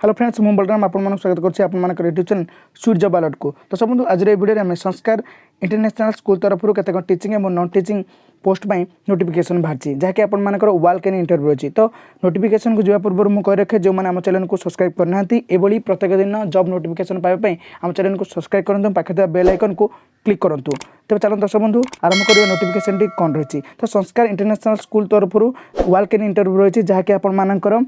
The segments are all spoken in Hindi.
हेलो फ्रेंड्स मु बलराम आपन स्वागत करछि आपन मानक यूट्यूब चैनल सूर्य बालट को। तो सब बंधु आज वीडियो में संस्कार इंटरनेशनल स्कूल तरफ केतक टीचिंग और नॉन टीचिंग पोस्ट पर नोटिफिकेशन बाहरी जहाँकि आपण मानकर वाल कैन इंटरव्यू अच्छी। तो नोटिफिकेशन को जो पूर्व मुझे कही रखे जो मैंने आम चैनल को सब्सक्राइब करना एभली प्रत्येक दिन जॉब नोटिफिकेशन पाइबा आम चैनल को सब्सक्राइब करूँ पाखे बेल आइकन को क्लिक करूँ। तेज चलो दर्शक बंधु आरंभ कर नोटिफिकेशन टी कौन रही। तो संस्कार इंटरनेशनल स्कूल तरफ वाल कैन इंटरव्यू रही जहाँकि आपण मानकर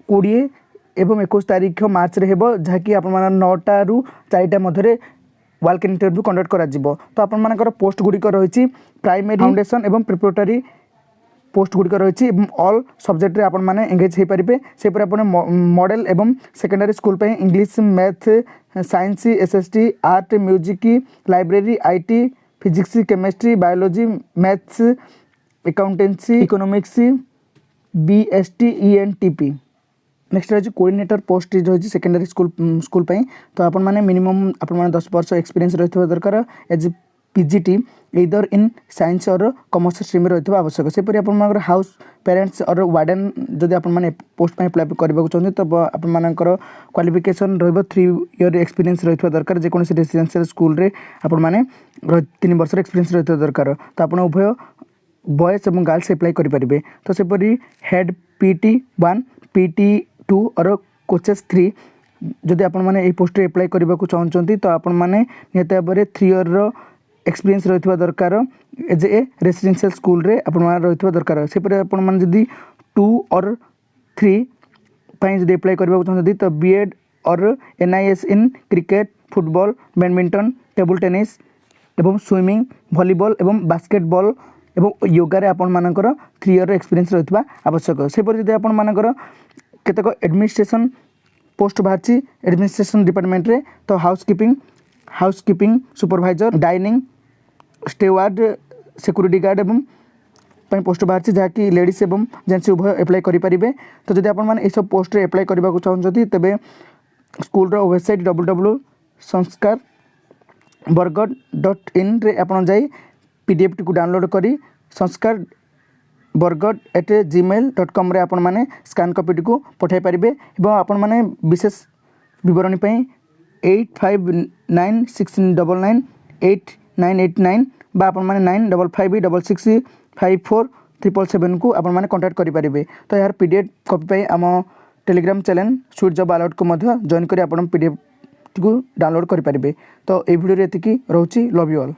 20 एवं 21 तारीख मार्च रे हेबो जहाँकि आपण 9टा रु 4टा मध्य वाल कैन इंटरव्यू कंडक्ट करा जिवो। तो आपण मानकर पोस्ट गुड़िक रही प्राइमरी फाउंडेशन एवं प्रिपरेटरी पोस्ट गुड़िक रही ऑल सब्जेक्ट रे आपण माने एंगेज हो पारे से मॉडल एवं सेकेंडरी स्कूल पे English math science SST art music library IT physics chemistry biology maths accountancy economics BST ENTP next रही कोऑर्डिनेटर पोस्ट रही सेकेंडरी स्कूल पे। तो आपण माने मिनिमम आपण माने 10 वर्ष एक्सपीरियंस रही दरकार एज पीजीटी इधर इन साइंस और कॉमर्स स्ट्रीम रही आवश्यक सेपरी आप हाउस पेरेंट्स और वार्डन जदि आपण माने पोस्ट पे अप्लाई करबा चाहते तब आपण मानकर क्वालिफिकेशन रहिबो 3 ईयर एक्सपीरियंस रही दरकार जेकोसी रेसिडेंशियल स्कूल रे आपण माने 3 वर्ष एक्सपीरियंस रही दरकार। तो आपण उभय बॉयज और गर्ल्स अप्लाई करें। तो सेपरी हेड पीटी 1 पीटी 2 और कोचेस 3 जदि आपण माने पोस्ट अप्लाई करने को चाहते तो आपण माने निहत भाव में 3 ईयर एक्सपीरियंस रही दरकार एज ए रेसिडेंशियल स्कूल रे आपण माने रही दरकार सेपरी आपण माने जदि 2 और 3 जदि अप्लाई करने को चाहते तो बीएड और NIS in cricket football badminton table tennis एवं स्विमिंग वॉलीबॉल एवं बास्केटबॉल एवं योगा रे आपण मानकर 3 ईयर एक्सपीरियंस रही आवश्यक सेपरी जदि आपण मानकर केतक एडमिनिस्ट्रेशन पोस्ट बाहरी एडमिनिस्ट्रेशन डिपार्टमेंट रे तो housekeeping supervisor dining steward security guard एवं पोस्ट बाहरी जहाँकि लेडीज एवं जेंट्स उभय अप्लाई करेंगे। तो जब आपण मैंने सब पोस्ट अप्लाई करने को चाहते तेज स्कूल वेबसाइट www.sanskarbargad.in रे आपण जाई पीडीएफ टी को डाउनलोड करी संस्कार bargad@gmail.com रे आपण माने स्कैन कॉपी को पठाई पारिबे एवं आपण माने विशेष विवरणी पई 8559699889 बा आपण माने 9556654777 को आपण माने कांटेक्ट करि पारिबे। तो यार पीडीएफ कॉपी पई आम टेलीग्राम चैनल सूर्य बालट को मध्य जॉइन करी आपण पीडीएफ को डाउनलोड करि पारिबे। तो ए वीडियो रे एतिकी रहउची लव यू ऑल।